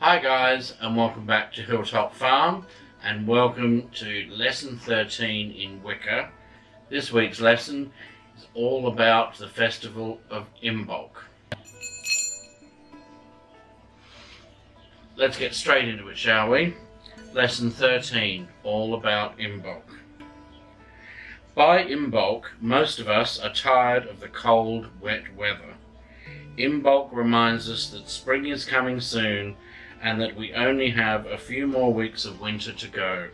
Hi guys, and welcome back to Hilltop Farm, and welcome to lesson 13 in Wicca. This week's lesson is all about the festival of Imbolc. Let's get straight into it, shall we? Lesson 13, all about Imbolc. By Imbolc, most of us are tired of the cold, wet weather. Imbolc reminds us that spring is coming soon and that we only have a few more weeks of winter to go.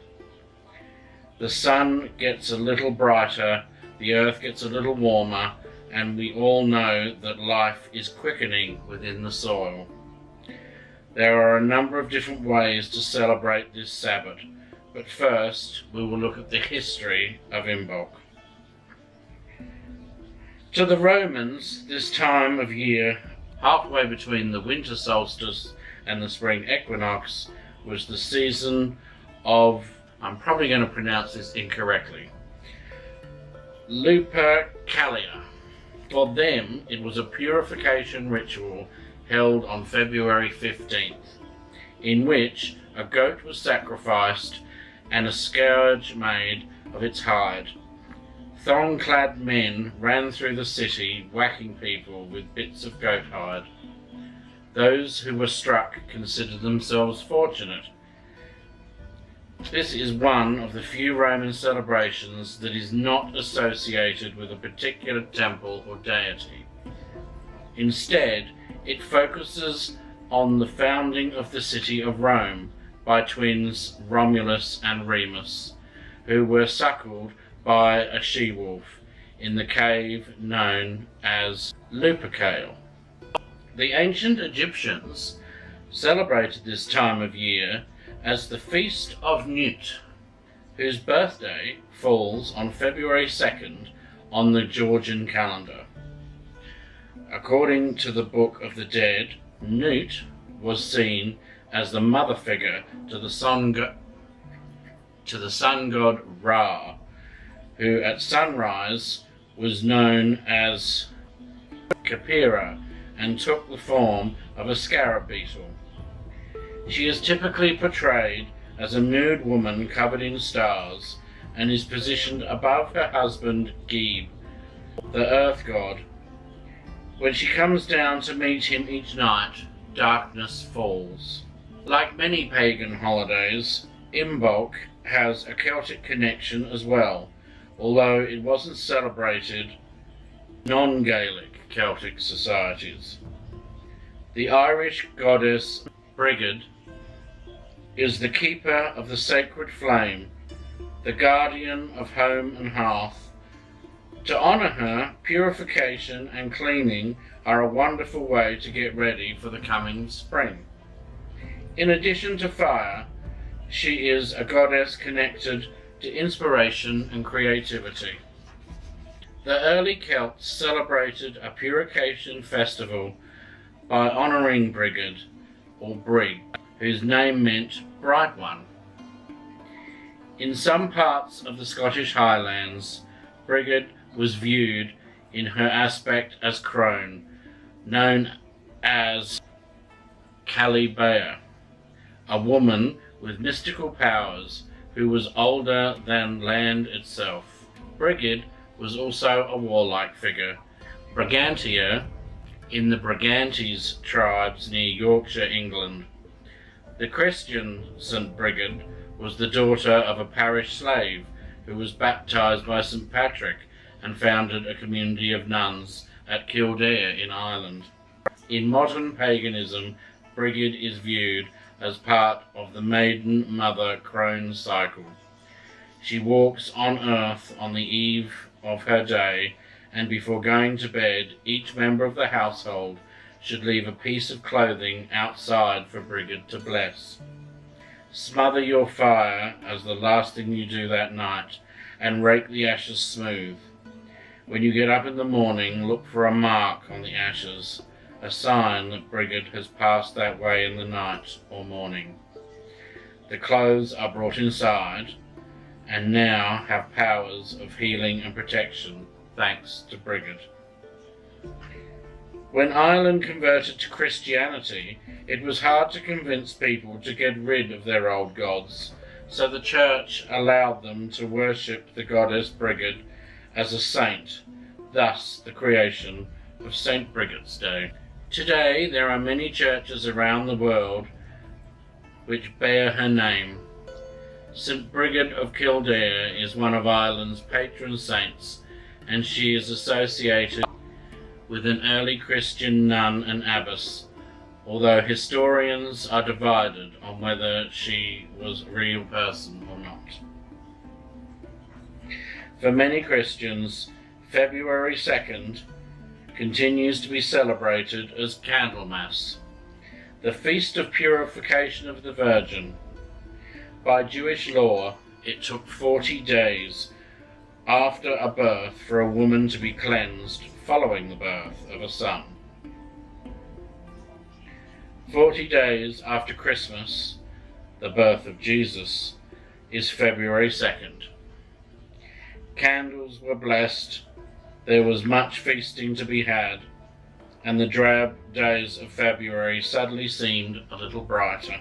The sun gets a little brighter, the earth gets a little warmer, and we all know that life is quickening within the soil. There are a number of different ways to celebrate this Sabbot, but first we will look at the history of Imbolc. To the Romans, this time of year, halfway between the winter solstice and the spring equinox, was the season of, I'm probably going to pronounce this incorrectly, Lupercalia. For them, it was a purification ritual held on February 15th, in which a goat was sacrificed and a scourge made of its hide. Thong-clad men ran through the city, whacking people with bits of goat hide. Those who were struck considered themselves fortunate. This is one of the few Roman celebrations that is not associated with a particular temple or deity. Instead, it focuses on the founding of the city of Rome by twins Romulus and Remus, who were suckled by a she-wolf in the cave known as Lupercal. The ancient Egyptians celebrated this time of year as the Feast of Nut, whose birthday falls on February 2nd on the Georgian calendar. According to the Book of the Dead, Nut was seen as the mother figure to the sun god Ra, who at sunrise was known as Khepera and took the form of a scarab beetle. She is typically portrayed as a nude woman covered in stars and is positioned above her husband Geb, the earth god. When she comes down to meet him each night, darkness falls. Like many pagan holidays, Imbolc has a Celtic connection as well, although it wasn't celebrated in non-Gaelic Celtic societies. The Irish goddess Brigid is the keeper of the sacred flame, the guardian of home and hearth. To honour her, purification and cleaning are a wonderful way to get ready for the coming spring. In addition to fire, she is a goddess connected to inspiration and creativity. The early Celts celebrated a purification festival by honouring Brigid, or Brig, whose name meant bright one. In some parts of the Scottish Highlands, Brigid was viewed in her aspect as crone, known as Calibea, a woman with mystical powers who was older than land itself. Brigid was also a warlike figure. Brigantia in the Brigantes tribes near Yorkshire, England. The Christian St. Brigid was the daughter of a parish slave who was baptised by St. Patrick and founded a community of nuns at Kildare in Ireland. In modern paganism, Brigid is viewed as part of the maiden mother crone cycle. She walks on earth on the eve of her day, and before going to bed, each member of the household should leave a piece of clothing outside for Brigid to bless. Smother your fire as the last thing you do that night, and rake the ashes smooth. When you get up in the morning, look for a mark on the ashes, a sign that Brigid has passed that way in the night or morning. The clothes are brought inside, and now have powers of healing and protection, thanks to Brigid. When Ireland converted to Christianity, it was hard to convince people to get rid of their old gods, so the church allowed them to worship the goddess Brigid as a saint, thus the creation of St. Brigid's Day. Today there are many churches around the world which bear her name. St. Brigid of Kildare is one of Ireland's patron saints, and she is associated with an early Christian nun and abbess, although historians are divided on whether she was a real person or not. For many Christians, February 2nd continues to be celebrated as Candlemas, the feast of purification of the Virgin. By Jewish law, it took 40 days after a birth for a woman to be cleansed following the birth of a son. 40 days after Christmas, the birth of Jesus, is February 2nd. Candles were blessed, there was much feasting to be had, and the drab days of February suddenly seemed a little brighter.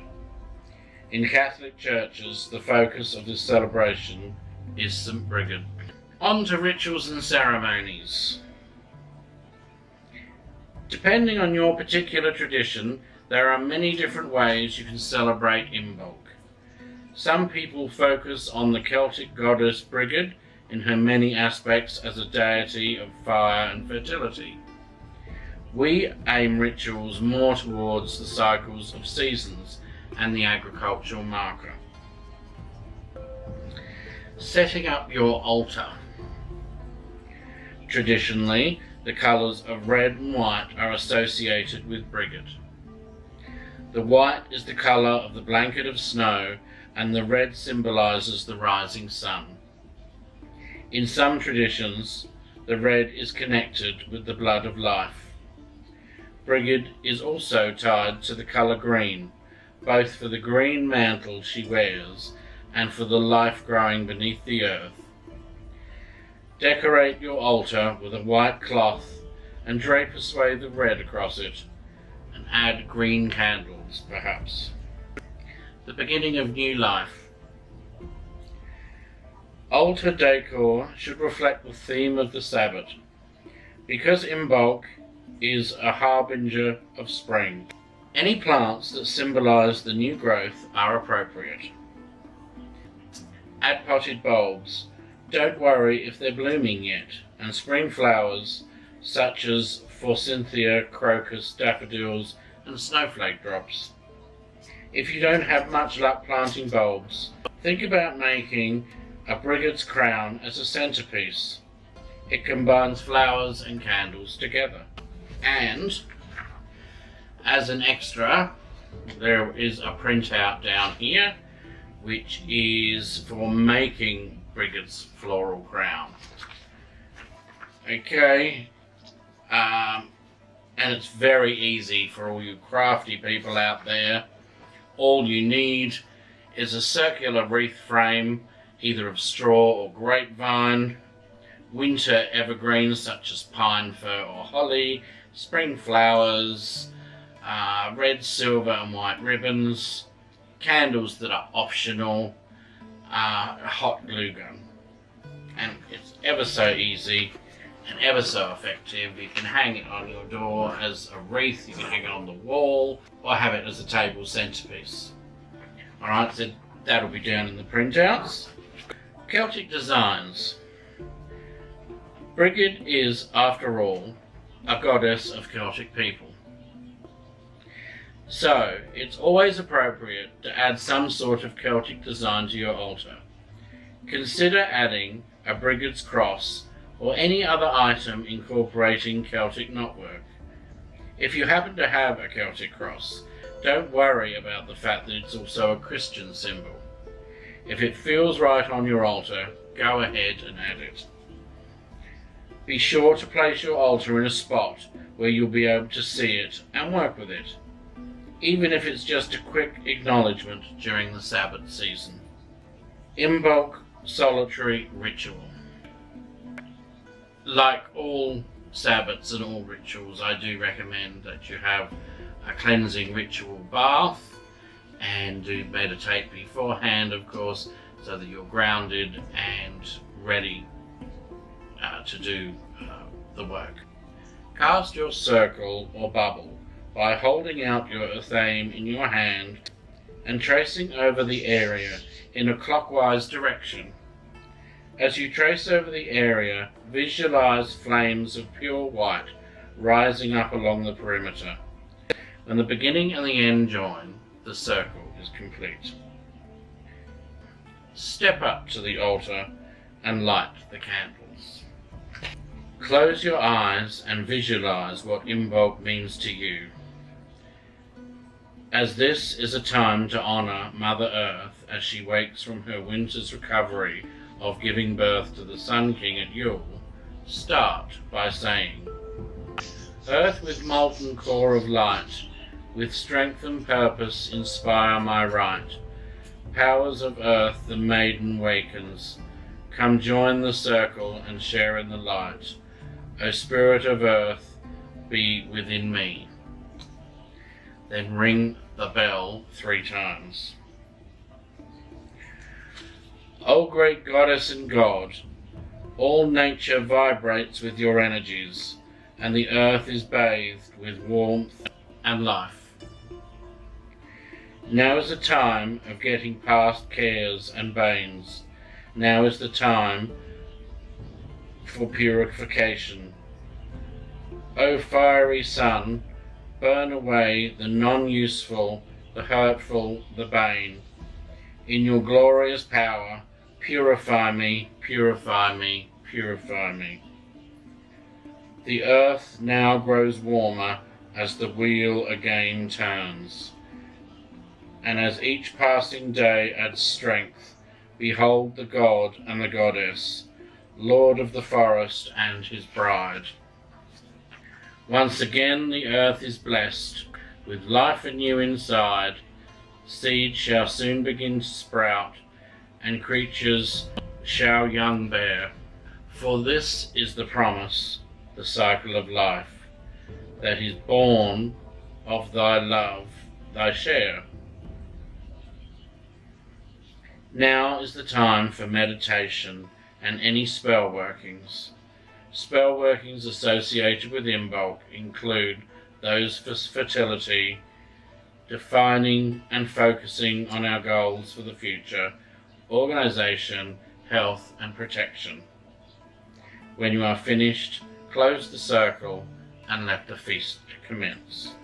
In Catholic churches, the focus of this celebration is St. Brigid. On to rituals and ceremonies. Depending on your particular tradition, there are many different ways you can celebrate Imbolc. Some people focus on the Celtic goddess Brigid in her many aspects as a deity of fire and fertility. We aim rituals more towards the cycles of seasons and the agricultural marker. Setting up your altar. Traditionally, the colours of red and white are associated with Brigid. The white is the colour of the blanket of snow, and the red symbolises the rising sun. In some traditions, the red is connected with the blood of life. Brigid is also tied to the colour green, both for the green mantle she wears and for the life growing beneath the earth. Decorate your altar with a white cloth and drape a swathe of red across it, and add green candles, perhaps. The beginning of new life. Altar decor should reflect the theme of the Sabbot, because Imbolc is a harbinger of spring. Any plants that symbolise the new growth are appropriate. Add potted bulbs. Don't worry if they're blooming yet, and spring flowers such as forsythia, crocus, daffodils and snowflake drops. If you don't have much luck planting bulbs, think about making a Brigid's crown as a centerpiece. It combines flowers and candles together. And as an extra, there is a printout down here which is for making Brigid's floral crown. Okay, and it's very easy for all you crafty people out there. All you need is a circular wreath frame, either of straw or grapevine, winter evergreens such as pine, fir or holly, spring flowers, red, silver and white ribbons, candles that are optional, a hot glue gun. And it's ever so easy and ever so effective. You can hang it on your door as a wreath, you can hang it on the wall, or have it as a table centerpiece. Alright, so that'll be down in the printouts. Celtic designs. Brigid is, after all, a goddess of Celtic people. So, it's always appropriate to add some sort of Celtic design to your altar. Consider adding a Brigid's cross or any other item incorporating Celtic knotwork. If you happen to have a Celtic cross, don't worry about the fact that it's also a Christian symbol. If it feels right on your altar, go ahead and add it. Be sure to place your altar in a spot where you'll be able to see it and work with it, even if it's just a quick acknowledgement during the Sabbot season. Imbolc solitary ritual. Like all Sabbots and all rituals, I do recommend that you have a cleansing ritual bath and do meditate beforehand, of course, so that you're grounded and ready to do the work. Cast your circle or bubble by holding out your athame in your hand and tracing over the area in a clockwise direction. As you trace over the area, visualize flames of pure white rising up along the perimeter. When the beginning and the end join, the circle is complete. Step up to the altar and light the candles. Close your eyes and visualize what Imbolc means to you, as this is a time to honor Mother Earth as she wakes from her winter's recovery of giving birth to the Sun King at Yule. Start by saying, Earth with molten core of light, with strength and purpose inspire my right. Powers of Earth the maiden wakens, come join the circle and share in the light. O Spirit of Earth, be within me. Then ring the bell 3 times. O great Goddess and God, all nature vibrates with your energies, and the earth is bathed with warmth and life. Now is the time of getting past cares and banes. Now is the time for purification. O fiery sun, burn away the non-useful, the hurtful, the bane. In your glorious power, purify me, purify me, purify me. The earth now grows warmer as the wheel again turns, and as each passing day adds strength, behold the god and the goddess, Lord of the forest and his bride. Once again the earth is blessed, with life anew inside. Seed shall soon begin to sprout, and creatures shall young bear. For this is the promise, the cycle of life, that is born of thy love, thy share. Now is the time for meditation and any spell workings. Spell workings associated with Imbolc include those for fertility, defining and focusing on our goals for the future, organization, health and protection. When you are finished, close the circle and let the feast commence.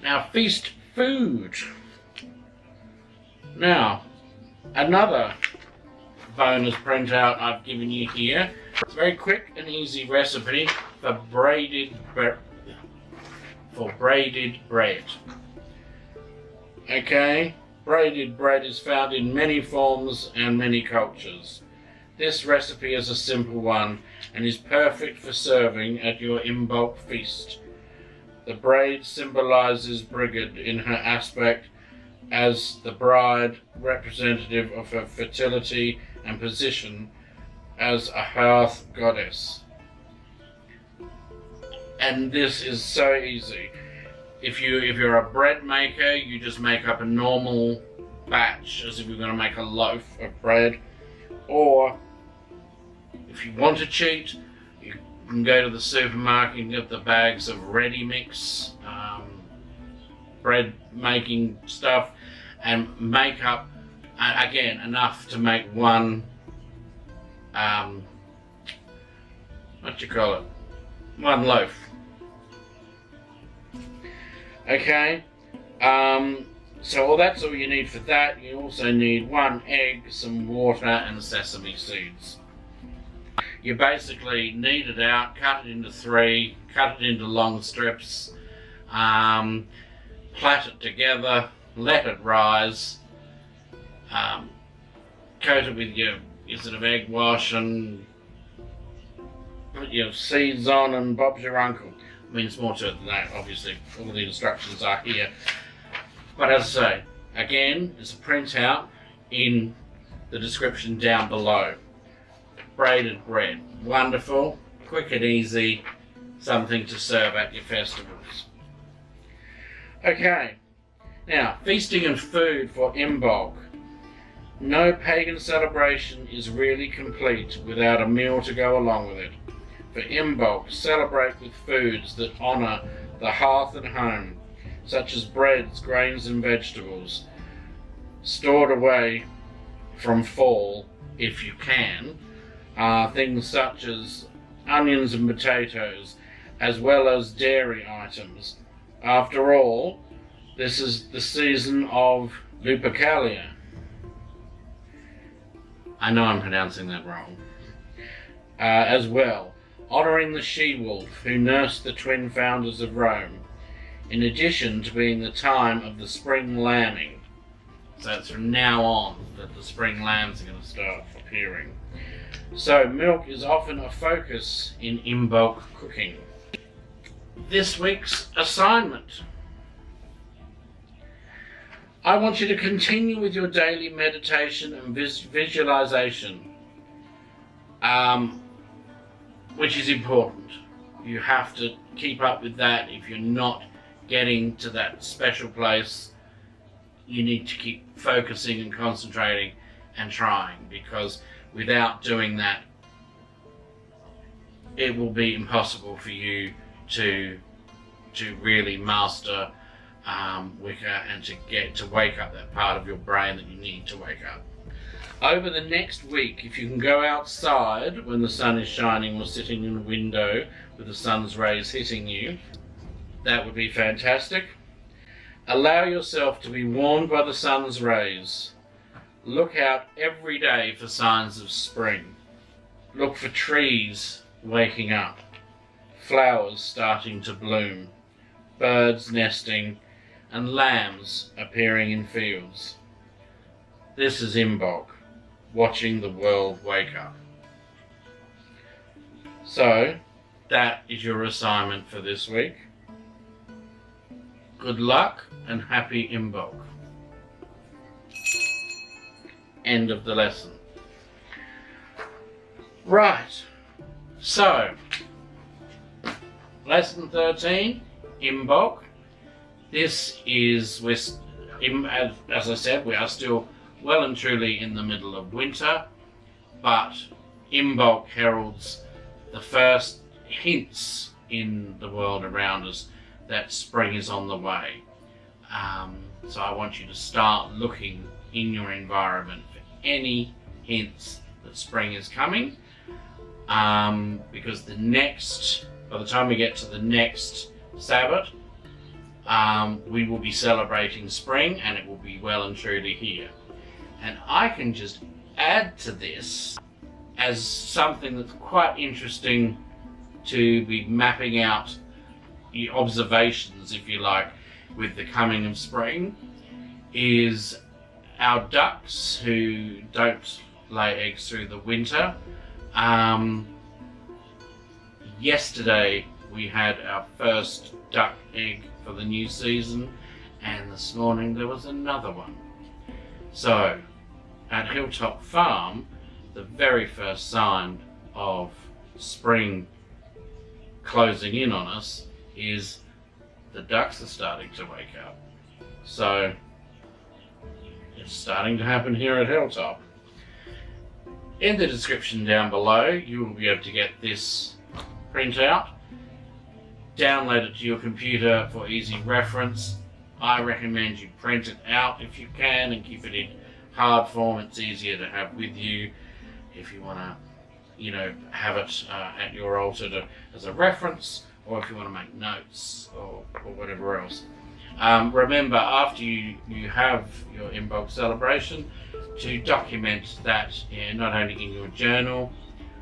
Now, feast food. Now, another bonus printout I've given you here. It's a very quick and easy recipe for braided bread. Okay, braided bread is found in many forms and many cultures. This recipe is a simple one and is perfect for serving at your Imbolc feast. The braid symbolizes Brigid in her aspect as the bride, representative of her fertility and position as a hearth goddess. And this is so easy. If you're a bread maker, you just make up a normal batch as if you're going to make a loaf of bread. Or if you want to cheat, you can go to the supermarket and get the bags of ready mix bread making stuff and make up again enough to make one one loaf. Okay, so that's all you need for that. You also need 1 egg, some water and sesame seeds. You basically knead it out, cut it into 3, cut it into long strips, plait it together, let it rise, coat it with your sort of egg wash and put your seeds on and Bob's your uncle. I mean, it's more to it than that, obviously. All the instructions are here. But as I say, again, there's a printout in the description down below. braided bread. Wonderful, quick and easy, something to serve at your festivals. Okay, now feasting and food for Imbolc. No pagan celebration is really complete without a meal to go along with it. For Imbolc, celebrate with foods that honour the hearth and home, such as breads, grains and vegetables, stored away from fall if you can. Things such as onions and potatoes, as well as dairy items. After all, this is the season of Lupercalia. I know I'm pronouncing that wrong. As well, honouring the she-wolf who nursed the twin founders of Rome, in addition to being the time of the spring lambing. So it's from now on that the spring lambs are going to start appearing. So milk is often a focus in Imbolc cooking. This week's assignment. I want you to continue with your daily meditation and visualization, which is important. You have to keep up with that. If you're not getting to that special place, you need to keep focusing and concentrating and trying, because without doing that, it will be impossible for you to really master Wicca and to wake up that part of your brain that you need to wake up. Over the next week, if you can go outside when the sun is shining or sitting in a window with the sun's rays hitting you, that would be fantastic. Allow yourself to be warmed by the sun's rays. Look out every day for signs of spring. Look for trees waking up, flowers starting to bloom, birds nesting, and lambs appearing in fields. This is Imbolc, watching the world wake up. So, that is your assignment for this week. Good luck and happy Imbolc. End of the lesson. Right, so, lesson 13, Imbolc. This is, as I said, we are still well and truly in the middle of winter, but Imbolc heralds the first hints in the world around us that spring is on the way. So I want you to start looking in your environment for any hints that spring is coming, because by the time we get to the next Sabbot, we will be celebrating spring and it will be well and truly here. And I can just add to this as something that's quite interesting to be mapping out your observations, if you like, with the coming of spring, is our ducks who don't lay eggs through the winter. Yesterday we had our first duck egg for the new season, and this morning there was another one. So at Hilltop Farm, the very first sign of spring closing in on us is the ducks are starting to wake up. So it's starting to happen here at Hilltop. In the description down below, you will be able to get this printout, download it to your computer for easy reference. I recommend you print it out if you can and keep it in hard form. It's easier to have with you if you want to, have it at your altar as a reference, or if you want to make notes or whatever else. Remember, after you have your Imbolc celebration, to document that not only in your journal,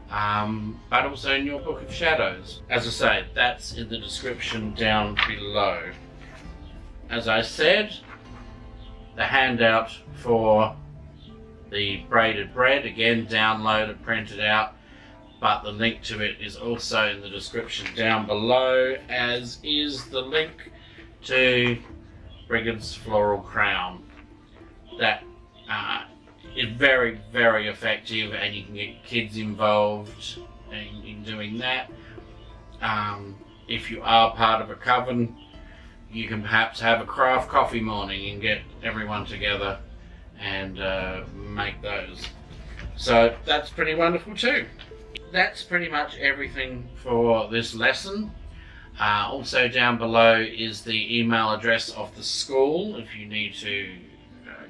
but also in your Book of Shadows. As I say, that's in the description down below. As I said, the handout for the braided bread, again, downloaded, printed out, but the link to it is also in the description down below, as is the link to Brigid's Floral Crown. That is very, very effective, and you can get kids involved in doing that. If you are part of a coven, you can perhaps have a craft coffee morning and get everyone together and make those. So that's pretty wonderful too. That's pretty much everything for this lesson. Also down below is the email address of the school. If you need to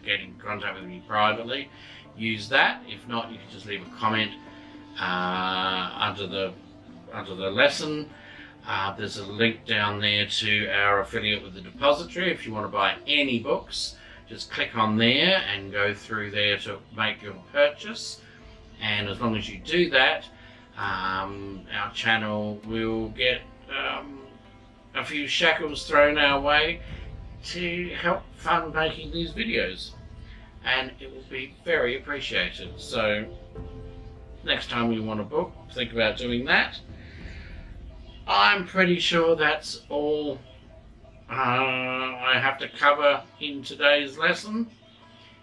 get in contact with me privately, use that. If not, you can just leave a comment under the lesson. There's a link down there to our affiliate with the depository. If you want to buy any books, just click on there and go through there to make your purchase. And as long as you do that, our channel will get a few shekels thrown our way to help fund making these videos, and it will be very appreciated. So next time you want a book, think about doing that. I'm pretty sure that's all I have to cover in today's lesson.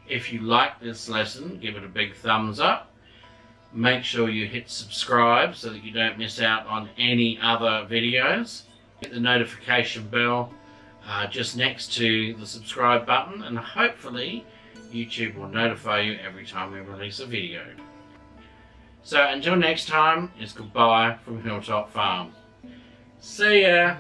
If you like this lesson, give it a big thumbs up. Make sure you hit subscribe so that you don't miss out on any other videos. Hit the notification bell just next to the subscribe button, and hopefully YouTube will notify you every time we release a video. So until next time, it's goodbye from Hilltop Farm. See ya!